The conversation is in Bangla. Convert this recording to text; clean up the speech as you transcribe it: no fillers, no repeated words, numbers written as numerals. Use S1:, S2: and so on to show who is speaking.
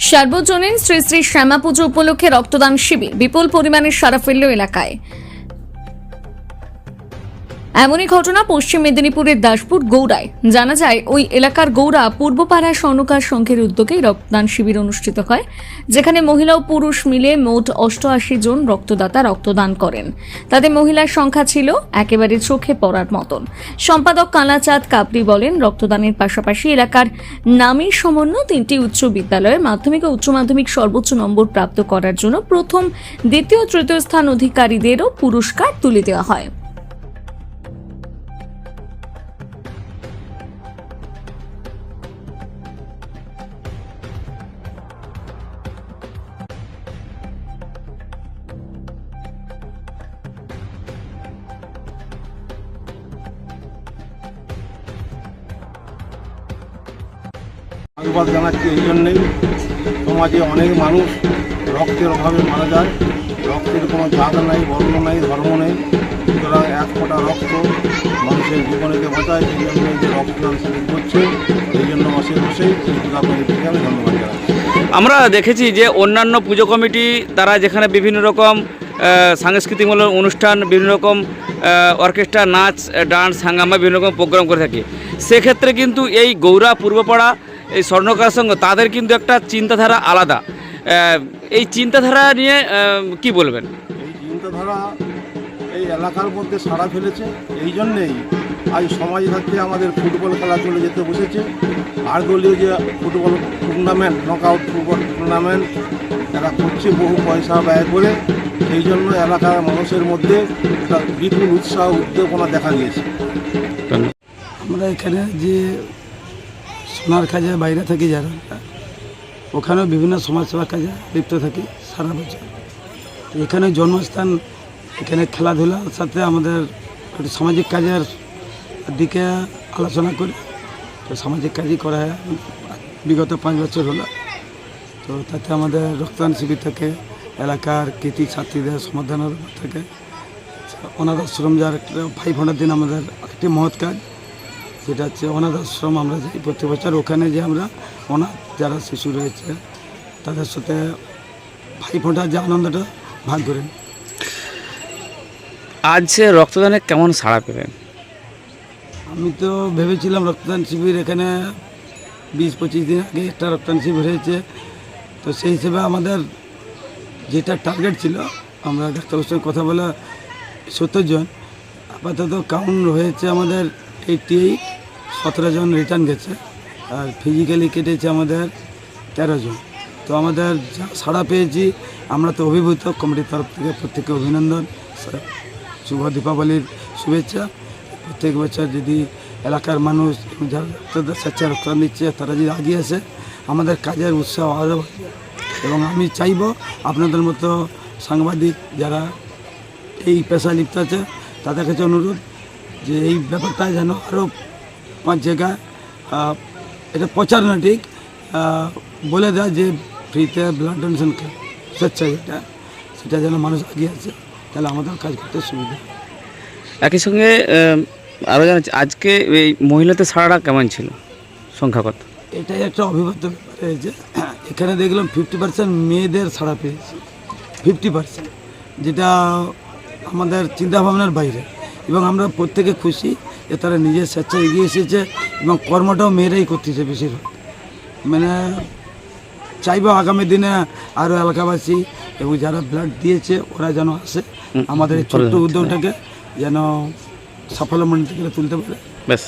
S1: সার্বজনীন শ্রী শ্রী শ্যামা পুজো উপলক্ষে রক্তদান শিবির বিপুল পরিমাণে সাড়া ফেলল এলাকায়। এমনই ঘটনা পশ্চিম মেদিনীপুরের দাসপুর গৌড়ায়। জানা যায় ওই এলাকার গৌড়া পূর্বপাড়া স্বর্ণকার সংঘের উদ্যোগে রক্তদান শিবির অনুষ্ঠিত হয়, যেখানে মহিলা ও পুরুষ মিলে মোট 88 জন রক্তদাতা রক্তদান করেন। তাদের মহিলার সংখ্যা ছিল একেবারে চোখে পড়ার মতন। সম্পাদক কালাচাঁদ কাপড়ি বলেন, রক্তদানের পাশাপাশি এলাকার নামী সমন্য 3টি উচ্চ বিদ্যালয়ের মাধ্যমিক ও উচ্চ মাধ্যমিক সর্বোচ্চ নম্বর প্রাপ্ত করার জন্য প্রথম, দ্বিতীয়, তৃতীয় স্থান অধিকারীদেরও পুরস্কার তুলে দেওয়া হয়।
S2: ধন্যবাদ জানাচ্ছি এই জন্যেই, সমাজে অনেক মানুষ রক্তের অভাবে মারা যায়। রক্তের কোনো জাত নাই, বর্ণ নাই, ধর্ম নেই। সুতরাং এক ফোঁটা রক্ত মানুষের জীবনকে বাঁচায়। সেই জন্য যে রক্তদান শিবির করছে, সেই জন্য অশেষ এই পূজা কমিটিকে আমি ধন্যবাদ জানাচ্ছি।
S3: আমরা দেখেছি যে অন্যান্য পুজো কমিটি তারা যেখানে বিভিন্ন রকম সাংস্কৃতিকমূলক অনুষ্ঠান, বিভিন্ন রকম অর্কেস্ট্রা, নাচ, ডান্স, হাঙ্গামা, বিভিন্ন রকম প্রোগ্রাম করে থাকে। সেক্ষেত্রে কিন্তু এই গৌড়া পূর্বপাড়া এই স্বর্ণকার সংঘ তাদের কিন্তু একটা চিন্তাধারা আলাদা। এই চিন্তাধারা নিয়ে কি বলবেন?
S2: এই চিন্তাধারা এই এলাকার মধ্যে সাড়া ফেলেছে। এই জন্যেই আজ সমাজ থাকতে আমাদের ফুটবল খেলা চলে যেতে বসেছে। আর দলীয় যে football tournament, knockout football tournament এরা করছে বহু পয়সা ব্যয় করে। সেই জন্য এলাকার মানুষের মধ্যে একটা বিপুল উৎসাহ, উদ্দীপনা দেখা দিয়েছে।
S4: আমরা এখানে যে সোনার কাজে বাইরে থাকি যারা, ওখানেও বিভিন্ন সমাজসেবা কাজে লিপ্ত থাকি সারা বছর। তো এখানে জন্মস্থান, এখানে খেলাধুলার সাথে আমাদের একটু সামাজিক কাজের দিকে আলোচনা করি। তো সামাজিক কাজই করা হয় বিগত 5 বছর হলো। তো তাতে আমাদের রক্তদান শিবির থেকে এলাকার কৃতি ছাত্রীদের সমাধানের থেকে অনাথ আশ্রম, যার একটা 500 দিন আমাদের একটি মহৎ কাজ, সেটা হচ্ছে অনাথ আশ্রম। আমরা যাই প্রতি বছর, ওখানে যে আমরা অনাথ যারা শিশু রয়েছে তাদের সাথে ভাইফোঁটার যে আনন্দটা ভাগ করেন।
S3: আজ সে রক্তদানে কেমন সাড়া পেলেন?
S4: আমি তো ভেবেছিলাম রক্তদান শিবির এখানে 20-25 দিন আগে একটা রক্তদান শিবির হয়েছে। তো সেই হিসেবে আমাদের যেটা টার্গেট ছিল, আমরা ডাক্তারের সঙ্গে কথা বলে 70 জন, আপাতত কাউন্ট হয়েছে আমাদের 88, 17 জন রিটার্ন গেছে, আর ফিজিক্যালি কেটেছে আমাদের 13 জন। তো আমাদের যা সাড়া পেয়েছি, আমরা তো অভিভূত। কমিটির তরফ থেকে প্রত্যেককে অভিনন্দন, শুভ দীপাবলির শুভেচ্ছা। প্রত্যেক বছর যদি এলাকার মানুষ যারা স্বেচ্ছায় রক্তদান দিচ্ছে তারা যদি এগিয়ে আসে, আমাদের কাজের উৎসাহ আরও বাড়বে। এবং আমি চাইব আপনাদের মতো সাংবাদিক যারা এই পেশায় লিপ্ত আছে, তাদের কাছে অনুরোধ যে এই ব্যাপারটা যেন আরও 5 জায়গায় এটা প্রচার না, ঠিক বলে দেয় যে ফ্রিতে ব্লাড ডোনেশন স্বেচ্ছায় সেটা যেন মানুষ এগিয়ে আসে, তাহলে আমাদের কাজ করতে সুবিধা।
S3: একই সঙ্গে আরও জানাচ্ছি, আজকে এই মহিলাদের সাড়াটা কেমন ছিল, সংখ্যা কত?
S4: এটাই একটা অভিভূত ব্যাপার হয়েছে। এখানে দেখলাম 50% মেয়েদের সাড়া পেয়েছে, 50%, যেটা আমাদের চিন্তাভাবনার বাইরে। এবং আমরা প্রত্যেকে খুশি যে তারা নিজের স্বেচ্ছায় এগিয়ে এসেছে এবং কর্মটাও মেয়েরাই করতেছে বেশিরভাগ। মানে চাইব আগামী দিনে আরও এলাকাবাসী এবং যারা ব্লাড দিয়েছে ওরা যেন আসে, আমাদের এই ছোট্ট উদ্যোগটাকে যেন সাফল্যমণ্ডিত করে তুলতে পারে।
S3: বেশ।